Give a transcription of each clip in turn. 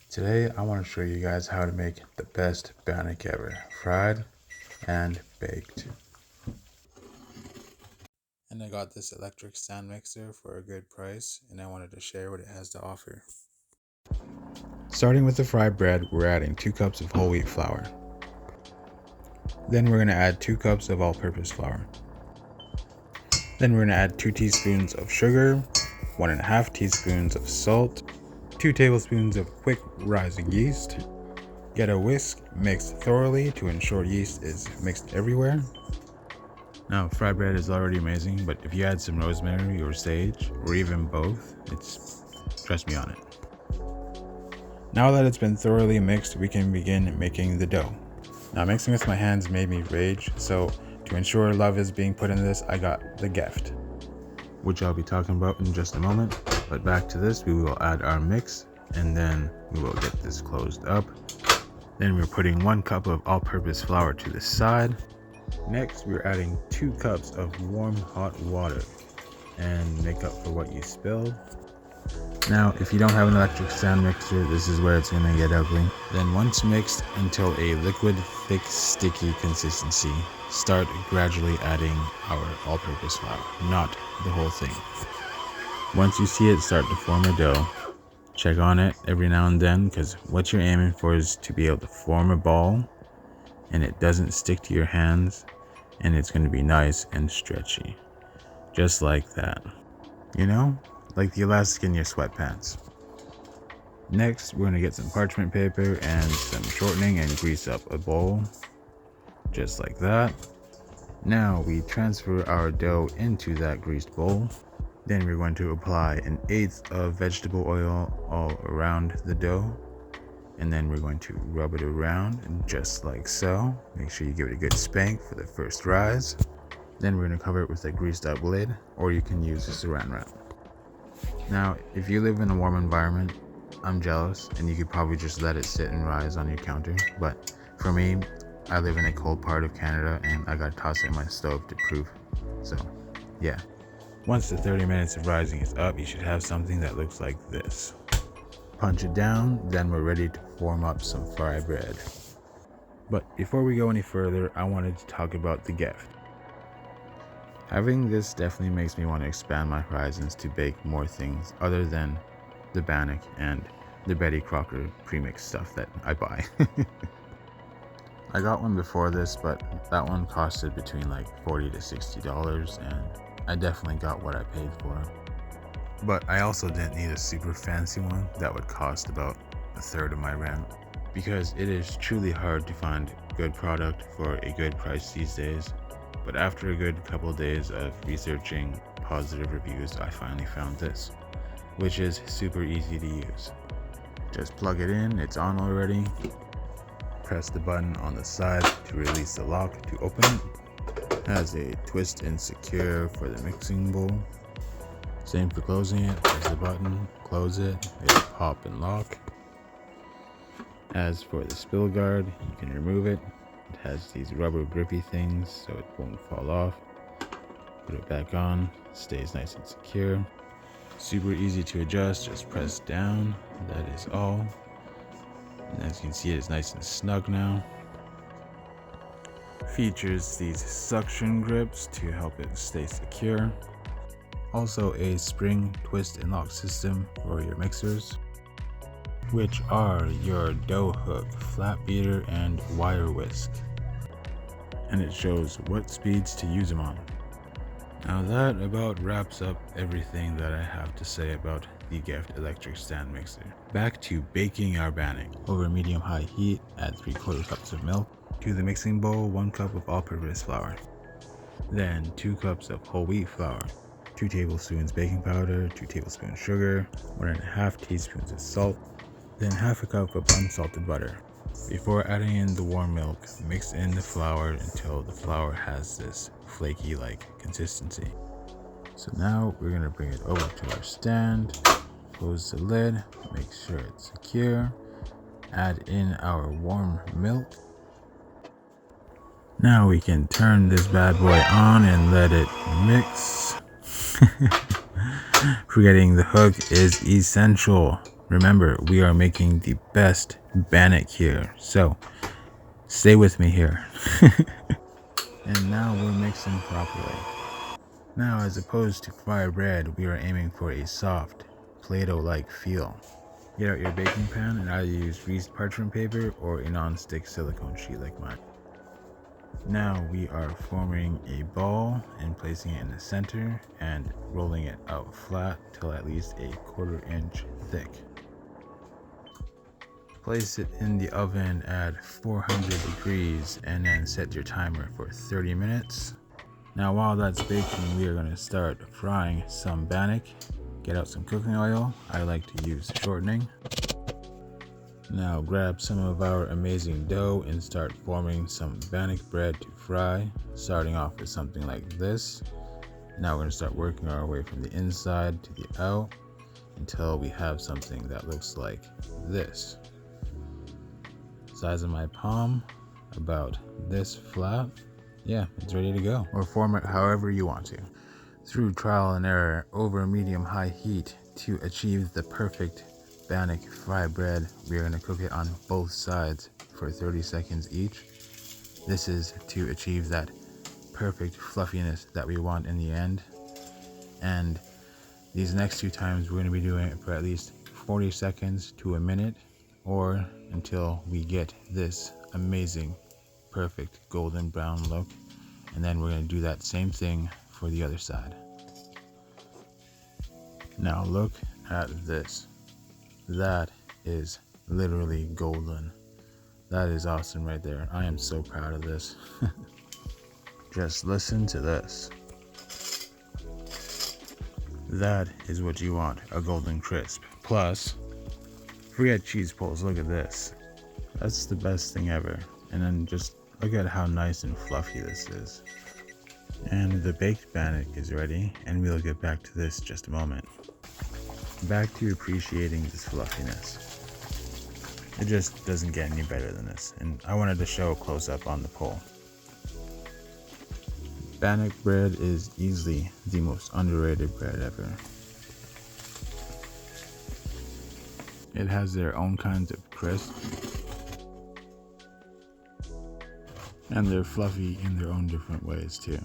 Today I want to show you guys how to make the best bannock ever, fried and baked. And I got this electric stand mixer for a good price, and I wanted to share what it has to offer. Starting with the fried bread, we're adding 2 cups of whole wheat flour. Then we're going to add 2 cups of all-purpose flour. Then we're going to add 2 teaspoons of sugar, 1.5 teaspoons of salt, 2 tablespoons of quick rising yeast. Get a whisk, mix thoroughly to ensure yeast is mixed everywhere. Now, fried bread is already amazing, but if you add some rosemary or sage, or even both, trust me on it. Now that it's been thoroughly mixed, we can begin making the dough. Now, mixing with my hands made me rage, so to ensure love is being put in this, I got the GEFT, which I'll be talking about in just a moment. But back to this, we will add our mix, and then we will get this closed up. Then we're putting 1 cup of all-purpose flour to the side. Next, we're adding 2 cups of warm hot water and make up for what you spilled. Now, if you don't have an electric stand mixer, this is where it's going to get ugly. Then once mixed until a liquid, thick, sticky consistency, start gradually adding our all-purpose flour, not the whole thing. Once you see it start to form a dough, check on it every now and then, because what you're aiming for is to be able to form a ball and it doesn't stick to your hands, and it's going to be nice and stretchy, just like that, like the elastic in your sweatpants. Next, we're going to get some parchment paper and some shortening and grease up a bowl, just like that. Now we transfer our dough into that greased bowl. Then we're going to apply 1/8 of vegetable oil all around the dough. And then we're going to rub it around just like so. Make sure you give it a good spank for the first rise. Then we're going to cover it with a greased up lid, or you can use a saran wrap. Now, if you live in a warm environment, I'm jealous, and you could probably just let it sit and rise on your counter. But for me, I live in a cold part of Canada, and I got to toss it in my stove to proof. So, yeah. Once the 30 minutes of rising is up, you should have something that looks like this. Punch it down, then we're ready to form up some fried bread. But before we go any further, I wanted to talk about the GEFT. Having this definitely makes me want to expand my horizons to bake more things other than the Bannock and the Betty Crocker premixed stuff that I buy. I got one before this, but that one costed between like $40 to $60, and I definitely got what I paid for. But I also didn't need a super fancy one that would cost about 1/3 of my rent, because it is truly hard to find good product for a good price these days. But after a good couple of days of researching positive reviews, I finally found this, which is super easy to use. Just plug it in, it's on already. Press the button on the side to release the lock to open it. Has a twist and secure for the mixing bowl. Same for closing it. Press the button, close it, it'll pop and lock. As for the spill guard, you can remove it. It has these rubber grippy things so it won't fall off. Put it back on, stays nice and secure. Super easy to adjust, just press down, that is all. And as you can see, it's nice and snug now. Features these suction grips to help it stay secure. Also a spring twist and lock system for your mixers, which are your dough hook, flat beater, and wire whisk. And it shows what speeds to use them on. Now that about wraps up everything that I have to say about the GEFT electric stand mixer. Back to baking our bannock. Over medium-high heat, add 3/4 cups of milk. To the mixing bowl, 1 cup of all-purpose flour. Then 2 cups of whole wheat flour. 2 tablespoons baking powder, 2 tablespoons sugar, 1.5 teaspoons of salt, then 1/2 cup of unsalted butter. Before adding in the warm milk, mix in the flour until the flour has this flaky-like consistency. So now we're going to bring it over to our stand, close the lid, make sure it's secure, add in our warm milk. Now we can turn this bad boy on and let it mix. Forgetting the hook is essential. Remember, we are making the best Bannock here, so stay with me here. And now we're mixing properly. Now, as opposed to fried bread, we are aiming for a soft, Play-Doh-like feel. Get out your baking pan and either use greased parchment paper or a non-stick silicone sheet like mine. Now we are forming a ball and placing it in the center and rolling it out flat till at least a 1/4 inch thick. Place it in the oven at 400 degrees and then set your timer for 30 minutes. Now while that's baking, we are going to start frying some Bannock. Get out some cooking oil. I like to use shortening. Now grab some of our amazing dough and start forming some Bannock bread to fry, starting off with something like this. Now we're going to start working our way from the inside to the out until we have something that looks like this. Size of my palm, about this flat. Yeah, it's ready to go. Or form it however you want to. Through trial and error over medium-high heat to achieve the perfect Bannock fried bread, we are going to cook it on both sides for 30 seconds each. This is to achieve that perfect fluffiness that we want in the end. And these next 2 times, we're going to be doing it for at least 40 seconds to a minute, or until we get this amazing, perfect golden brown look. And then we're going to do that same thing for the other side. Now look at this. That is literally golden. That is awesome right there. I am so proud of this. Just listen to this. That is what you want, a golden crisp. Plus, forget cheese pulls, look at this. That's the best thing ever. And then just look at how nice and fluffy this is. And the baked Bannock is ready, and we'll get back to this in just a moment. Back to appreciating this fluffiness. It just doesn't get any better than this, and I wanted to show a close-up on the pole. Bannock bread is easily the most underrated bread ever. It has their own kinds of crisp, and they're fluffy in their own different ways too.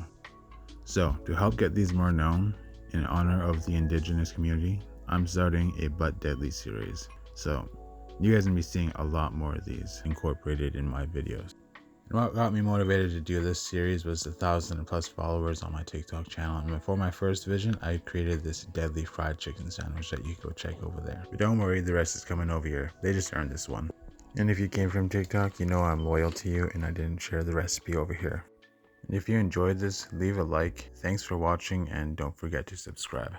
So, to help get these more known, in honor of the indigenous community, I'm starting a But Deadly series. So, you guys are going to be seeing a lot more of these incorporated in my videos. And what got me motivated to do this series was the 1,000+ followers on my TikTok channel. And for my first vision, I created this deadly fried chicken sandwich that you can go check over there. But don't worry, the rest is coming over here. They just earned this one. And if you came from TikTok, you know I'm loyal to you and I didn't share the recipe over here. And if you enjoyed this, leave a like. Thanks for watching and don't forget to subscribe.